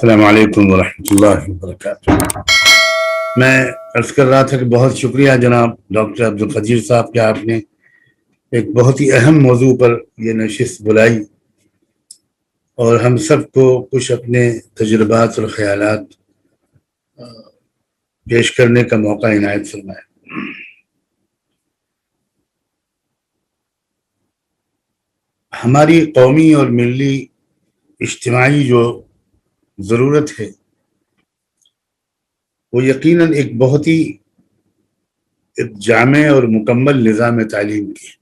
السلام علیکم ورحمۃ اللہ وبرکاتہ۔ میں عرض کر رہا تھا کہ بہت شکریہ جناب ڈاکٹر عبدالقدیر صاحب کہ آپ نے ایک بہت ہی اہم موضوع پر یہ نشست بلائی اور ہم سب کو کچھ اپنے تجربات اور خیالات پیش کرنے کا موقع عنایت فرمایا۔ ہماری قومی اور ملی اجتماعی جو ضرورت ہے وہ یقیناً ایک بہت ہی جامع اور مکمل نظام تعلیم کی ہے۔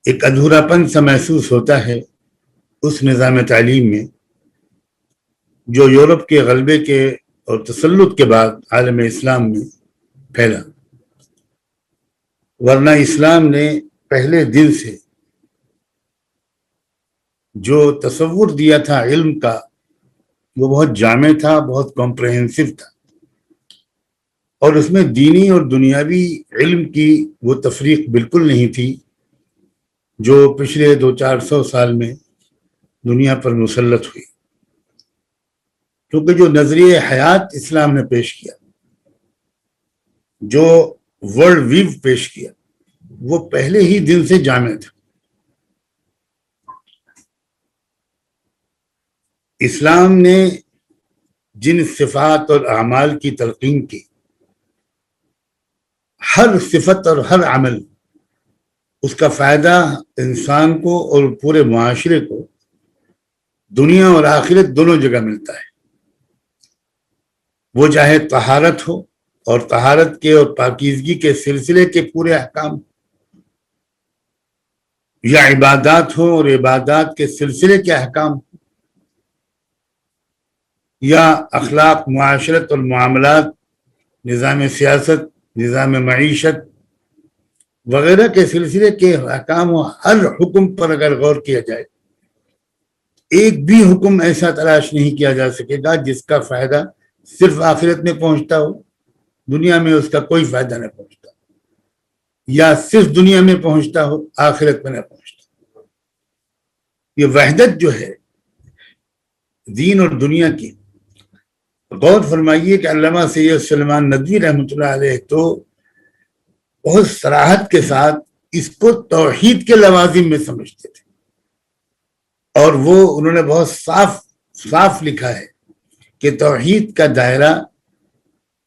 ایک ادھورا پن سا محسوس ہوتا ہے اس نظام تعلیم میں جو یورپ کے غلبے کے اور تسلط کے بعد عالم اسلام میں پھیلا، ورنہ اسلام نے پہلے دن سے جو تصور دیا تھا علم کا وہ بہت جامع تھا، بہت کمپریہنسو تھا، اور اس میں دینی اور دنیاوی علم کی وہ تفریق بالکل نہیں تھی جو پچھلے 200-400 سال میں دنیا پر مسلط ہوئی، کیونکہ جو نظریہ حیات اسلام نے پیش کیا، جو ورلڈ ویو پیش کیا، وہ پہلے ہی دن سے جامع تھا۔ اسلام نے جن صفات اور اعمال کی تلقین کی، ہر صفت اور ہر عمل اس کا فائدہ انسان کو اور پورے معاشرے کو دنیا اور آخرت دونوں جگہ ملتا ہے۔ وہ چاہے طہارت ہو اور طہارت کے اور پاکیزگی کے سلسلے کے پورے احکام، یا عبادات ہو اور عبادات کے سلسلے کے احکام، یا اخلاق، معاشرت اور معاملات، نظام سیاست، نظام معیشت وغیرہ کے سلسلے کے احکام ہو، ہر حکم پر اگر غور کیا جائے ایک بھی حکم ایسا تلاش نہیں کیا جا سکے گا جس کا فائدہ صرف آخرت میں پہنچتا ہو، دنیا میں اس کا کوئی فائدہ نہ پہنچتا، یا صرف دنیا میں پہنچتا ہو، آخرت میں نہ پہنچتا۔ یہ وحدت جو ہے دین اور دنیا کی، غور فرمائیے کہ علامہ سید سلیمان ندوی رحمۃ اللہ علیہ تو بہت صراحت کے ساتھ اس کو توحید کے لوازم میں سمجھتے تھے، اور وہ انہوں نے بہت صاف لکھا ہے کہ توحید کا دائرہ،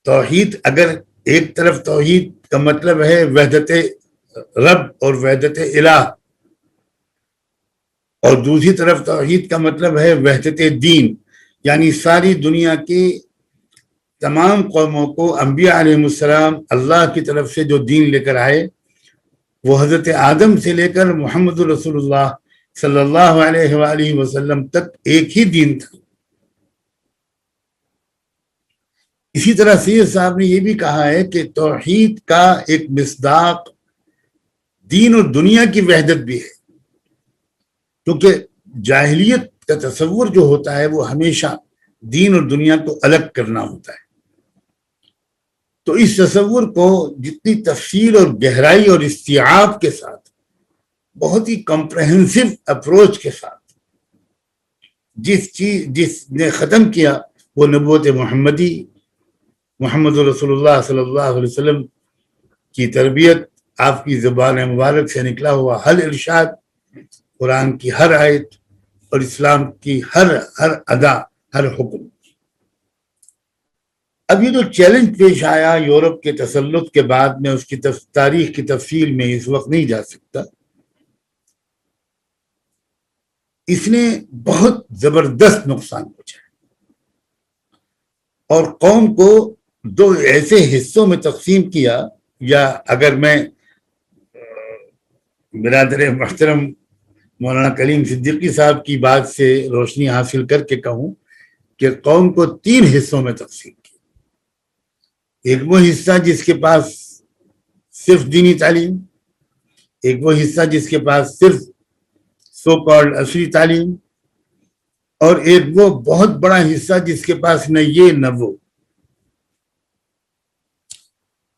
توحید اگر ایک طرف توحید کا مطلب ہے وحدت رب اور وحدت الہ، اور دوسری طرف توحید کا مطلب ہے وحدت دین، یعنی ساری دنیا کی تمام قوموں کو انبیاء علیہ السلام اللہ کی طرف سے جو دین لے کر آئے وہ حضرت آدم سے لے کر محمد رسول اللہ صلی اللہ علیہ وآلہ وسلم تک ایک ہی دین تھا۔ اسی طرح سید صاحب نے یہ بھی کہا ہے کہ توحید کا ایک مصداق دین اور دنیا کی وحدت بھی ہے، کیونکہ جاہلیت کا تصور جو ہوتا ہے وہ ہمیشہ دین اور دنیا کو الگ کرنا ہوتا ہے۔ تو اس تصور کو جتنی تفصیل اور گہرائی اور استیعاب کے ساتھ، بہت ہی کمپریہنسو اپروچ کے ساتھ جس نے ختم کیا وہ نبوت محمدی، محمد رسول اللہ صلی اللہ علیہ وسلم کی تربیت، آپ کی زبان مبارک سے نکلا ہوا ہر ارشاد، قرآن کی ہر آیت اور اسلام کی ہر ادا، ہر حکم۔ اب یہ جو چیلنج پیش آیا یورپ کے تسلط کے بعد، میں اس کی تاریخ کی تفصیل میں اس وقت نہیں جا سکتا، اس نے بہت زبردست نقصان پہنچایا اور قوم کو دو ایسے حصوں میں تقسیم کیا، یا اگر میں برادر محترم مولانا کلیم صدیقی صاحب کی بات سے روشنی حاصل کر کے کہوں کہ قوم کو 3 حصوں میں تقسیم کیا۔ ایک وہ حصہ جس کے پاس صرف دینی تعلیم، ایک وہ حصہ جس کے پاس صرف سو کالڈ عصری تعلیم، اور ایک وہ بہت بڑا حصہ جس کے پاس نہ یہ نہ وہ۔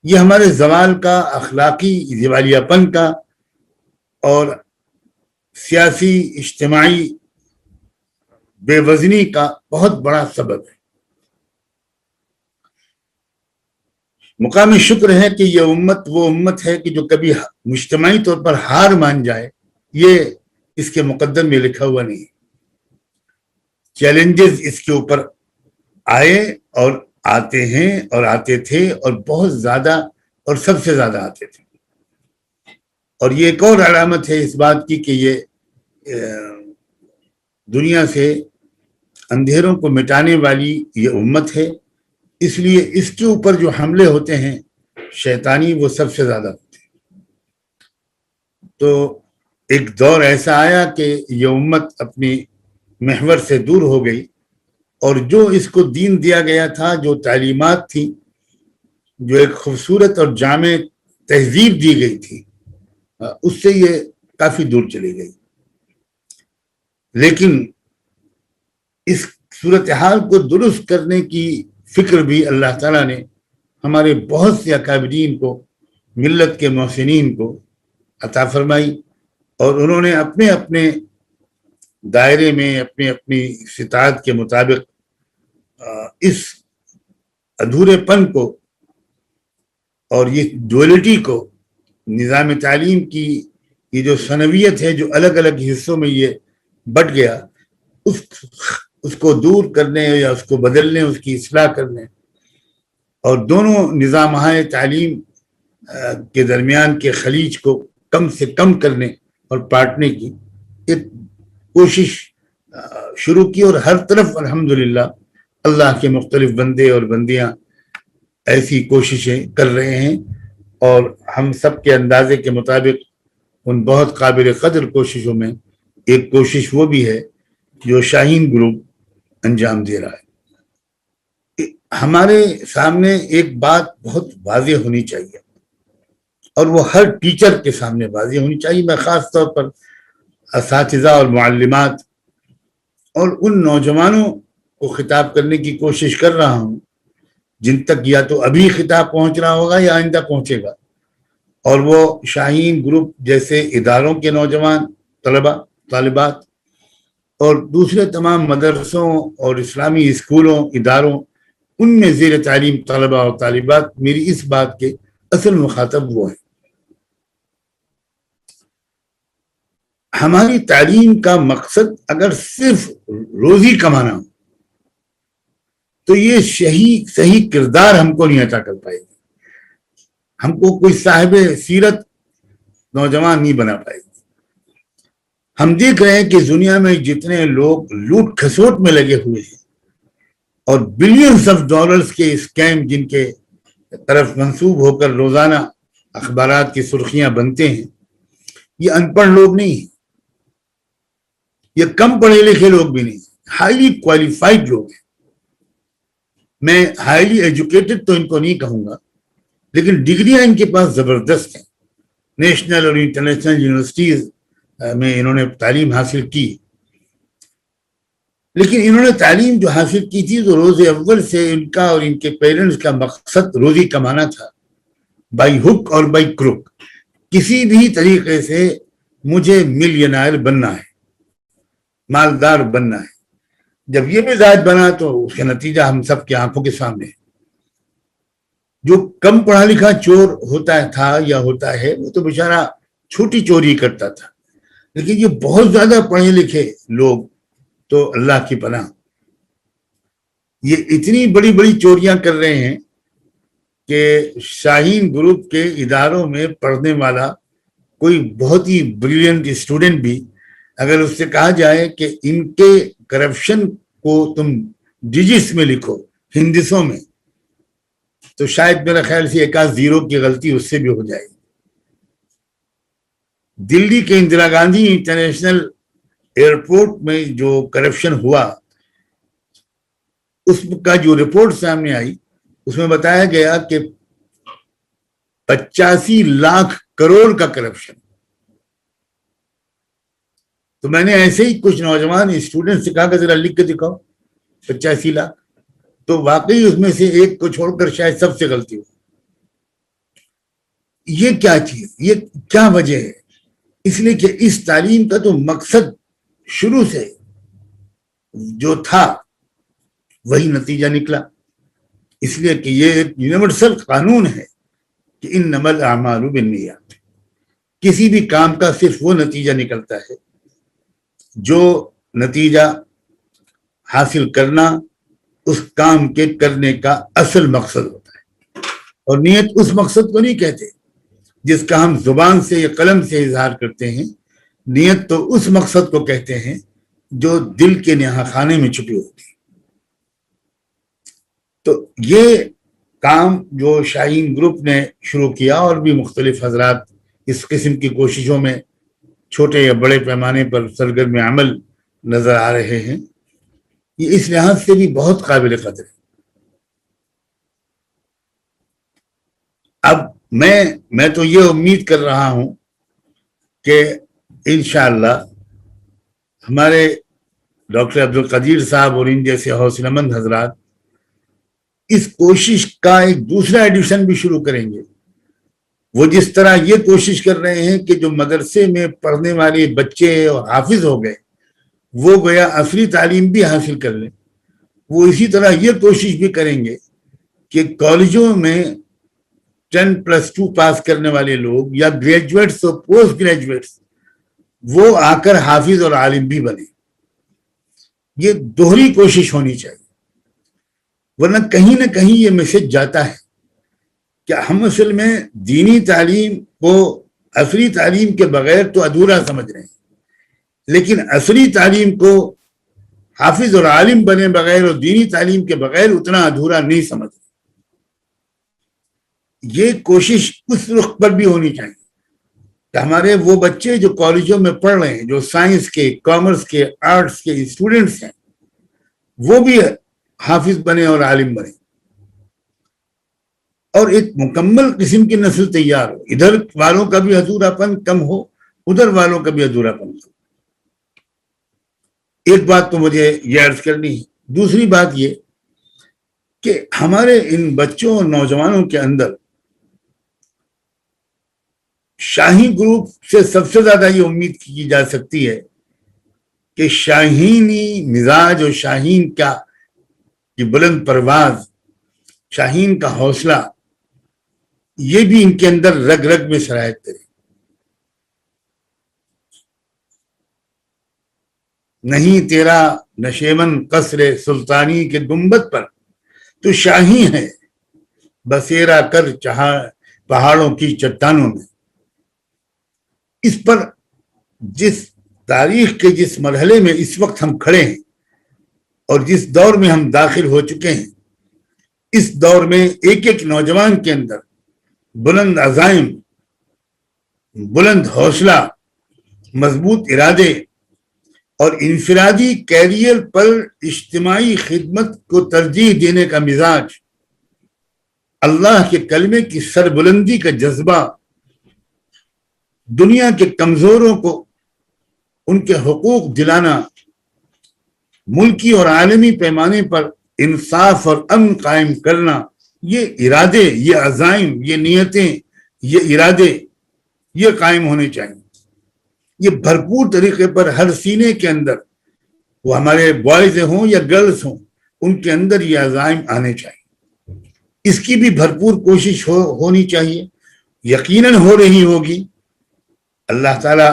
یہ ہمارے زوال کا، اخلاقی دیوالیہ پن کا اور سیاسی اجتماعی بے وزنی کا بہت بڑا سبب ہے۔ مقام شکر ہے کہ یہ امت وہ امت ہے کہ جو کبھی مجتمعی طور پر ہار مان جائے، یہ اس کے مقدر میں لکھا ہوا نہیں۔ چیلنجز اس کے اوپر آئے اور آتے ہیں اور آتے تھے اور بہت زیادہ اور سب سے زیادہ آتے تھے، اور یہ ایک اور علامت ہے اس بات کی کہ یہ دنیا سے اندھیروں کو مٹانے والی یہ امت ہے، اس لیے اس کے اوپر جو حملے ہوتے ہیں شیطانی وہ سب سے زیادہ ہوتے ہیں۔ تو ایک دور ایسا آیا کہ یہ امت اپنی محور سے دور ہو گئی، اور جو اس کو دین دیا گیا تھا، جو تعلیمات تھی، جو ایک خوبصورت اور جامع تہذیب دی گئی تھی، اس سے یہ کافی دور چلی گئی۔ لیکن اس صورتحال کو درست کرنے کی فکر بھی اللہ تعالیٰ نے ہمارے بہت سے اکابرین کو، ملت کے محسنین کو عطا فرمائی، اور انہوں نے اپنے اپنے دائرے میں اپنی استطاعت کے مطابق اس ادھورے پن کو اور یہ ڈویلٹی کو، نظام تعلیم کی یہ جو ثانویت ہے جو الگ الگ حصوں میں یہ بٹ گیا، اس کو دور کرنے یا اس کو بدلنے، اس کی اصلاح کرنے، اور دونوں نظامہائے تعلیم کے درمیان کے خلیج کو کم سے کم کرنے اور پاٹنے کی ایک کوشش شروع کی، اور ہر طرف الحمدللہ اللہ کے مختلف بندے اور بندیاں ایسی کوششیں کر رہے ہیں، اور ہم سب کے اندازے کے مطابق ان بہت قابل قدر کوششوں میں ایک کوشش وہ بھی ہے جو شاہین گروپ انجام دے رہا ہے۔ ہمارے سامنے ایک بات بہت واضح ہونی چاہیے، اور وہ ہر ٹیچر کے سامنے واضح ہونی چاہیے۔ میں خاص طور پر اساتذہ اور معلمات اور ان نوجوانوں کو خطاب کرنے کی کوشش کر رہا ہوں جن تک یا تو ابھی خطاب پہنچ رہا ہوگا یا آئندہ پہنچے گا، اور وہ شاہین گروپ جیسے اداروں کے نوجوان طلبہ طالبات اور دوسرے تمام مدرسوں اور اسلامی اسکولوں اداروں، ان میں زیر تعلیم طلبہ اور طالبات میری اس بات کے اصل مخاطب وہ ہیں۔ ہماری تعلیم کا مقصد اگر صرف روزی کمانا ہو تو یہ صحیح کردار ہم کو نہیں عطا کر پائے گی، ہم کو کوئی صاحب سیرت نوجوان نہیں بنا پائے گی۔ ہم دیکھ رہے ہیں کہ دنیا میں جتنے لوگ لوٹ کھسوٹ میں لگے ہوئے ہیں اور بلینز آف ڈالرز کے اسکیم جن کے طرف منسوب ہو کر روزانہ اخبارات کی سرخیاں بنتے ہیں، یہ ان پڑھ لوگ نہیں ہیں، یہ کم پڑھے لکھے لوگ بھی نہیں، ہائیلی کوالیفائڈ لوگ ہیں۔ میں ہائیلی ایجوکیٹڈ تو ان کو نہیں کہوں گا، لیکن ڈگریاں ان کے پاس زبردست ہیں، نیشنل اور انٹرنیشنل یونیورسٹیز میں انہوں نے تعلیم حاصل کی، لیکن انہوں نے تعلیم جو حاصل کی تھی تو روز اول سے ان کا اور ان کے پیرنٹس کا مقصد روزی کمانا تھا، بائی ہک اور بائی کروک، کسی بھی طریقے سے مجھے ملینائر بننا ہے، مالدار بننا ہے۔ جب یہ مزاج بنا تو اس کا نتیجہ ہم سب کی آنکھوں کے سامنے ہے۔ جو کم پڑھا لکھا چور ہوتا تھا یا ہوتا ہے وہ تو بیچارہ چھوٹی چوری کرتا تھا، لیکن یہ بہت زیادہ پڑھے لکھے لوگ تو اللہ کی پناہ، یہ اتنی بڑی بڑی چوریاں کر رہے ہیں کہ شاہین گروپ کے اداروں میں پڑھنے والا کوئی بہت ہی بریلینٹ اسٹوڈنٹ بھی اگر اس سے کہا جائے کہ ان کے کرپشن کو تم ڈیجٹس میں لکھو ہندسوں میں، تو شاید میرا خیال سے ایک آدھ زیرو کی غلطی اس سے بھی ہو جائے گی۔ دلی کے اندرا گاندھی انٹرنیشنل ایئرپورٹ میں جو کرپشن ہوا، اس کا جو رپورٹ سامنے آئی اس میں بتایا گیا کہ 85 لاکھ کروڑ کا کرپشن۔ تو میں نے ایسے ہی کچھ نوجوان اسٹوڈنٹ سے کہا کہ ذرا لکھ کے دکھاؤ 85 لاکھ، تو واقعی اس میں سے ایک کو چھوڑ کر شاید سب سے غلطی ہو۔ یہ کیا چیز، یہ کیا وجہ ہے؟ اس لیے کہ اس تعلیم کا تو مقصد شروع سے جو تھا وہی نتیجہ نکلا، اس لیے کہ یہ ایک یونیورسل قانون ہے کہ انما الاعمال بالنیات، کسی بھی کام کا صرف وہ نتیجہ نکلتا ہے جو نتیجہ حاصل کرنا اس کام کے کرنے کا اصل مقصد ہوتا ہے، اور نیت اس مقصد کو نہیں کہتے جس کا ہم زبان سے یا قلم سے اظہار کرتے ہیں، نیت تو اس مقصد کو کہتے ہیں جو دل کے نہا خانے میں چھپی ہوتی ہے۔ تو یہ کام جو شاہین گروپ نے شروع کیا، اور بھی مختلف حضرات اس قسم کی کوششوں میں چھوٹے یا بڑے پیمانے پر سرگرم عمل نظر آ رہے ہیں، یہ اس لحاظ سے بھی بہت قابل قدر ہے۔ اب میں تو یہ امید کر رہا ہوں کہ انشاءاللہ ہمارے ڈاکٹر عبدالقدیر صاحب اور ان جیسے حوصلہ مند حضرات اس کوشش کا ایک دوسرا ایڈیشن بھی شروع کریں گے۔ وہ جس طرح یہ کوشش کر رہے ہیں کہ جو مدرسے میں پڑھنے والے بچے اور حافظ ہو گئے وہ گویا عصری تعلیم بھی حاصل کر لیں، وہ اسی طرح یہ کوشش بھی کریں گے کہ کالجوں میں 10+2 پاس کرنے والے لوگ یا گریجویٹس اور پوسٹ گریجویٹس وہ آ کر حافظ اور عالم بھی بنے۔ یہ دوہری کوشش ہونی چاہیے، ورنہ کہیں نہ کہیں یہ میسج جاتا ہے کہ ہم اصل میں دینی تعلیم کو عصری تعلیم کے بغیر تو ادھورا سمجھ رہے ہیں، لیکن عصری تعلیم کو حافظ اور عالم بنے بغیر اور دینی تعلیم کے بغیر اتنا ادھورا نہیں سمجھ رہے۔ یہ کوشش اس رخ پر بھی ہونی چاہیے کہ ہمارے وہ بچے جو کالجوں میں پڑھ رہے ہیں، جو سائنس کے، کامرس کے، آرٹس کے اسٹوڈنٹس ہیں، وہ بھی حافظ بنے اور عالم بنے، اور ایک مکمل قسم کی نسل تیار ہو، ادھر والوں کا بھی ادھورا پن کم ہو، ادھر والوں کا بھی ادھورا پن کم ہو۔ ایک بات تو مجھے یہ عرض کرنی ہے۔ دوسری بات یہ کہ ہمارے ان بچوں اور نوجوانوں کے اندر شاہی گروپ سے سب سے زیادہ یہ امید کی جا سکتی ہے کہ شاہینی مزاج اور شاہین کا کی بلند پرواز، شاہین کا حوصلہ، یہ بھی ان کے اندر رگ رگ میں سرایت کرے۔ نہیں تیرا نشیمن قصر سلطانی کے گنبد پر تو شاہی ہے، بسیرا کر چہا پہاڑوں کی چٹانوں میں۔ اس پر جس تاریخ کے جس مرحلے میں اس وقت ہم کھڑے ہیں اور جس دور میں ہم داخل ہو چکے ہیں، اس دور میں ایک ایک نوجوان کے اندر بلند عزائم، بلند حوصلہ، مضبوط ارادے اور انفرادی کیریئر پر اجتماعی خدمت کو ترجیح دینے کا مزاج، اللہ کے کلمے کی سربلندی کا جذبہ، دنیا کے کمزوروں کو ان کے حقوق دلانا، ملکی اور عالمی پیمانے پر انصاف اور امن قائم کرنا، یہ ارادے، یہ عزائم، یہ نیتیں، یہ ارادے، یہ قائم ہونے چاہیے۔ یہ بھرپور طریقے پر ہر سینے کے اندر، وہ ہمارے بوائز ہوں یا گرلز ہوں، ان کے اندر یہ عزائم آنے چاہیے۔ اس کی بھی بھرپور کوشش ہونی چاہیے، یقیناً ہو رہی ہوگی۔ اللہ تعالیٰ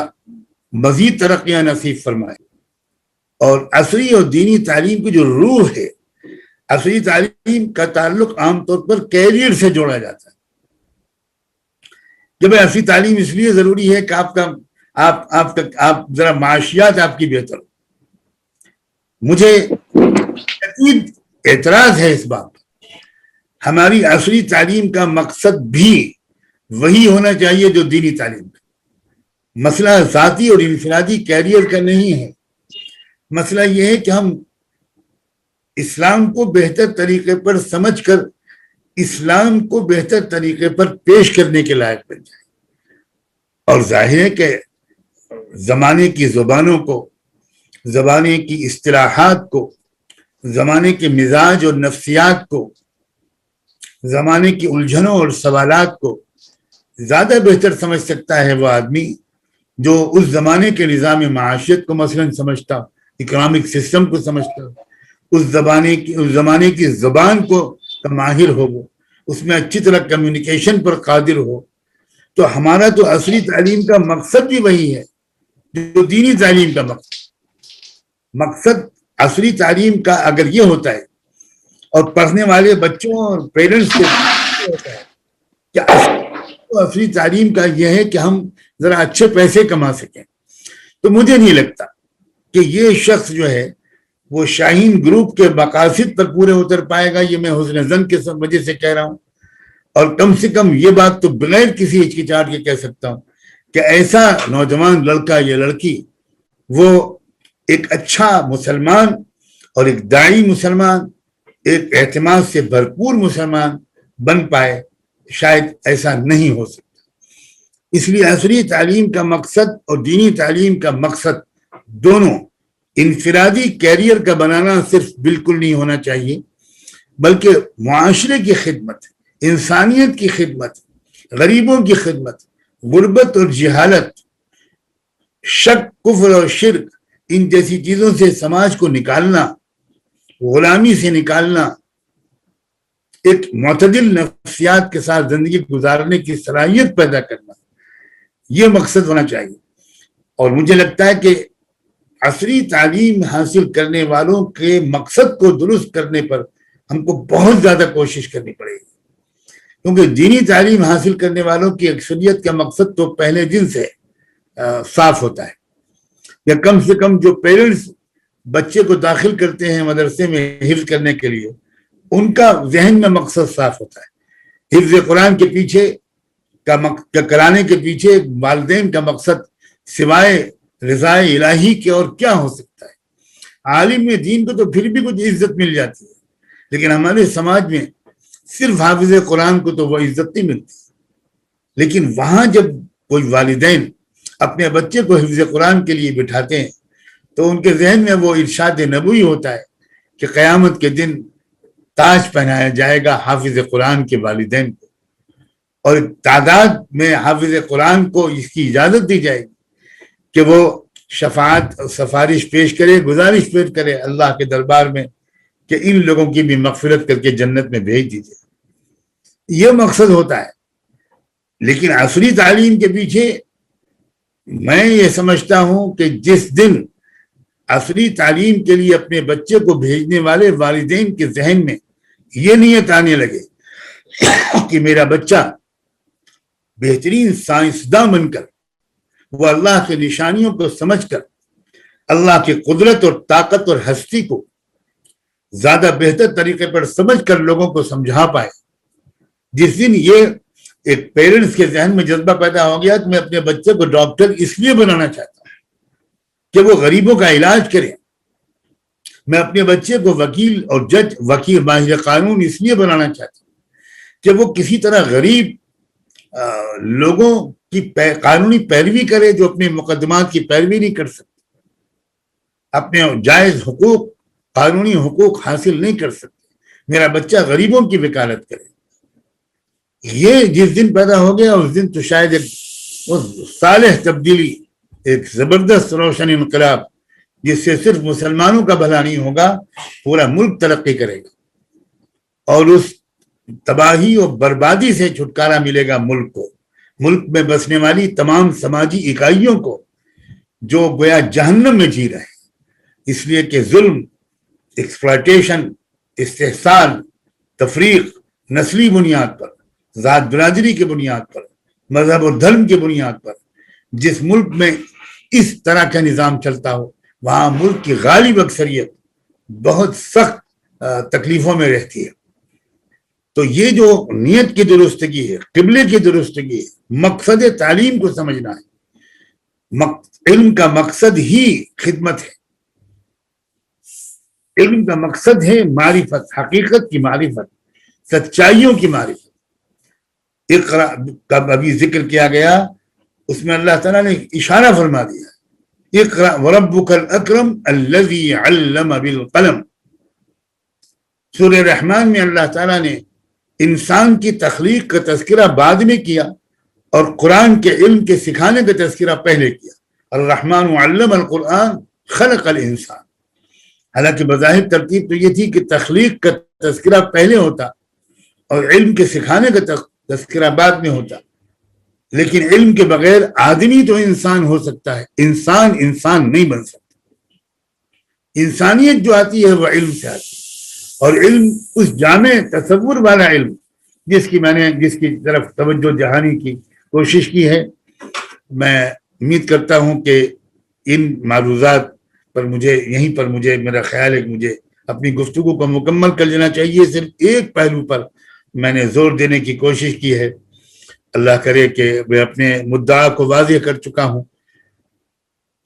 مزید ترقیاں نصیب فرمائے۔ اور عصری اور دینی تعلیم کی جو روح ہے، عصری تعلیم کا تعلق عام طور پر کیریئر سے جوڑا جاتا ہے۔ جب عصری تعلیم اس لیے ضروری ہے کہ آپ ذرا معاشیات آپ کی بہتر ہو۔ مجھے شدید اعتراض ہے اس بات پر۔ ہماری عصری تعلیم کا مقصد بھی وہی ہونا چاہیے جو دینی تعلیم کا۔ مسئلہ ذاتی اور انفرادی کیریئر کا نہیں ہے، مسئلہ یہ ہے کہ ہم اسلام کو بہتر طریقے پر سمجھ کر اسلام کو بہتر طریقے پر پیش کرنے کے لائق بن جائیں۔ اور ظاہر ہے کہ زمانے کی زبانوں کو، زمانے کی اصطلاحات کو، زمانے کے مزاج اور نفسیات کو، زمانے کی الجھنوں اور سوالات کو زیادہ بہتر سمجھ سکتا ہے وہ آدمی جو اس زمانے کے نظام معاشیت کو مثلاً سمجھتا، اکنامک سسٹم کو سمجھتا، اس زمانے کی زبان کو ماہر ہو، وہ اس میں اچھی طرح کمیونیکیشن پر قادر ہو، تو ہمارا تو عصری تعلیم کا مقصد بھی وہی ہے جو دینی تعلیم کا مقصد عصری تعلیم کا اگر یہ ہوتا ہے، اور پڑھنے والے بچوں اور پیرنٹس کے ہوتا ہے کہ عصری تعلیم کا یہ ہے کہ ہم ذرا اچھے پیسے کما سکیں، تو مجھے نہیں لگتا کہ یہ شخص جو ہے وہ شاہین گروپ کے مقاصد پر پورے اتر پائے گا. یہ میں حسن ظن کے وجہ سے کہہ رہا ہوں، اور کم سے کم یہ بات تو بغیر کسی ہچکچاہٹ کے کہہ سکتا ہوں کہ ایسا نوجوان لڑکا یا لڑکی وہ ایک اچھا مسلمان اور ایک داعی مسلمان، ایک اعتماد سے بھرپور مسلمان بن پائے، شاید ایسا نہیں ہو سکتا. اس لیے عصری تعلیم کا مقصد اور دینی تعلیم کا مقصد دونوں انفرادی کیریئر کا بنانا صرف بالکل نہیں ہونا چاہیے، بلکہ معاشرے کی خدمت، انسانیت کی خدمت، غریبوں کی خدمت، غربت اور جہالت، شک، کفر اور شرک، ان جیسی چیزوں سے سماج کو نکالنا، غلامی سے نکالنا، ایک معتدل نفسیات کے ساتھ زندگی گزارنے کی صلاحیت پیدا کرنا، یہ مقصد ہونا چاہیے. اور مجھے لگتا ہے کہ عصری تعلیم حاصل کرنے والوں کے مقصد کو درست کرنے پر ہم کو بہت زیادہ کوشش کرنی پڑے گی، کیونکہ دینی تعلیم حاصل کرنے والوں کی اکثریت کا مقصد تو پہلے دن سے صاف ہوتا ہے، یا کم سے کم جو پیرنٹس بچے کو داخل کرتے ہیں مدرسے میں حفظ کرنے کے لیے، ان کا ذہن میں مقصد صاف ہوتا ہے. حفظ قرآن کے پیچھے کرانے کے پیچھے والدین کا مقصد سوائے رضا الہی کے اور کیا ہو سکتا ہے؟ عالم دین کو تو پھر بھی کچھ عزت مل جاتی ہے، لیکن ہمارے سماج میں صرف حافظ قرآن کو تو وہ عزت نہیں ملتی. لیکن وہاں جب کوئی والدین اپنے بچے کو حفظ قرآن کے لیے بٹھاتے ہیں تو ان کے ذہن میں وہ ارشاد نبوی ہوتا ہے کہ قیامت کے دن تاج پہنایا جائے گا حافظ قرآن کے والدین کو، اور تعداد میں حافظ قرآن کو اس کی اجازت دی جائے گی کہ وہ شفاعت سفارش پیش کرے، گزارش پیش کرے اللہ کے دربار میں کہ ان لوگوں کی بھی مغفرت کر کے جنت میں بھیج دیجیے. یہ مقصد ہوتا ہے. لیکن عصری تعلیم کے پیچھے میں یہ سمجھتا ہوں کہ جس دن عصری تعلیم کے لیے اپنے بچے کو بھیجنے والے والدین کے ذہن میں یہ نیت آنے لگے کہ میرا بچہ بہترین سائنسداں بن کر وہ اللہ کے نشانیوں کو سمجھ کر اللہ کی قدرت اور طاقت اور ہستی کو زیادہ بہتر طریقے پر سمجھ کر لوگوں کو سمجھا پائے، جس دن یہ ایک پیرنٹس کے ذہن میں جذبہ پیدا ہو گیا کہ میں اپنے بچے کو ڈاکٹر اس لیے بنانا چاہتا ہوں کہ وہ غریبوں کا علاج کرے، میں اپنے بچے کو وکیل اور جج، وکیل ماہر قانون اس لیے بنانا چاہتا ہوں کہ وہ کسی طرح غریب لوگوں کی قانونی پیروی کرے جو اپنے مقدمات کی پیروی نہیں کر سکتے، اپنے جائز حقوق، قانونی حقوق حاصل نہیں کر سکتے. میرا بچہ غریبوں کی وکالت کرے. یہ جس دن پیدا ہو گیا اس دن تو شاید ایک صالح تبدیلی، ایک زبردست روشن انقلاب جس سے صرف مسلمانوں کا بھلا نہیں ہوگا، پورا ملک ترقی کرے گا، اور اس تباہی اور بربادی سے چھٹکارا ملے گا ملک کو، ملک میں بسنے والی تمام سماجی اکائیوں کو جو گویا جہنم میں جی رہے ہیں، اس لیے کہ ظلم، ایکسپلائٹیشن، استحصال، تفریق، نسلی بنیاد پر، ذات برادری کی بنیاد پر، مذہب اور دھرم کی بنیاد پر جس ملک میں اس طرح کا نظام چلتا ہو وہاں ملک کی غالب اکثریت بہت سخت تکلیفوں میں رہتی ہے. تو یہ جو نیت کی درستگی ہے، قبلے کی درستگی ہے، مقصد تعلیم کو سمجھنا ہے. علم کا مقصد ہی خدمت ہے، علم کا مقصد ہے معرفت، حقیقت کی معرفت، سچائیوں کی معرفت. اقرا کا ابھی ذکر کیا گیا، اس میں اللہ تعالیٰ نے اشارہ فرما دیا، اقرا وربک الاکرم الذی علم بالقلم. سورہ رحمان میں اللہ تعالیٰ نے انسان کی تخلیق کا تذکرہ بعد میں کیا اور قرآن کے علم کے سکھانے کا تذکرہ پہلے کیا. الرحمن علم القرآن خلق الانسان. حالانکہ بظاہر ترتیب تو یہ تھی کہ تخلیق کا تذکرہ پہلے ہوتا اور علم کے سکھانے کا تذکرہ بعد میں ہوتا. لیکن علم کے بغیر آدمی تو انسان ہو سکتا ہے، انسان نہیں بن سکتا. انسانیت جو آتی ہے وہ علم سے آتی ہے، اور علم اس جامع تصور والا علم جس کی طرف توجہ دہانی کی کوشش کی ہے. میں امید کرتا ہوں کہ ان معروضات پر مجھے میرا خیال ہے کہ مجھے اپنی گفتگو کو مکمل کر لینا چاہیے. صرف ایک پہلو پر میں نے زور دینے کی کوشش کی ہے. اللہ کرے کہ میں اپنے مدعا کو واضح کر چکا ہوں.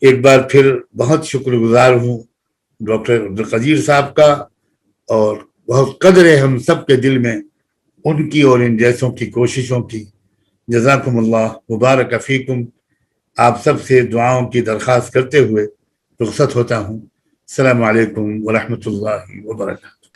ایک بار پھر بہت شکر گزار ہوں ڈاکٹر عبدالقدیر صاحب کا، اور بہت قدر ہے ہم سب کے دل میں ان کی اور ان جیسوں کی کوششوں کی. جزاکم اللہ، مبارک فیکم. آپ سب سے دعاؤں کی درخواست کرتے ہوئے رخصت ہوتا ہوں. السلام علیکم ورحمۃ اللہ وبرکاتہ.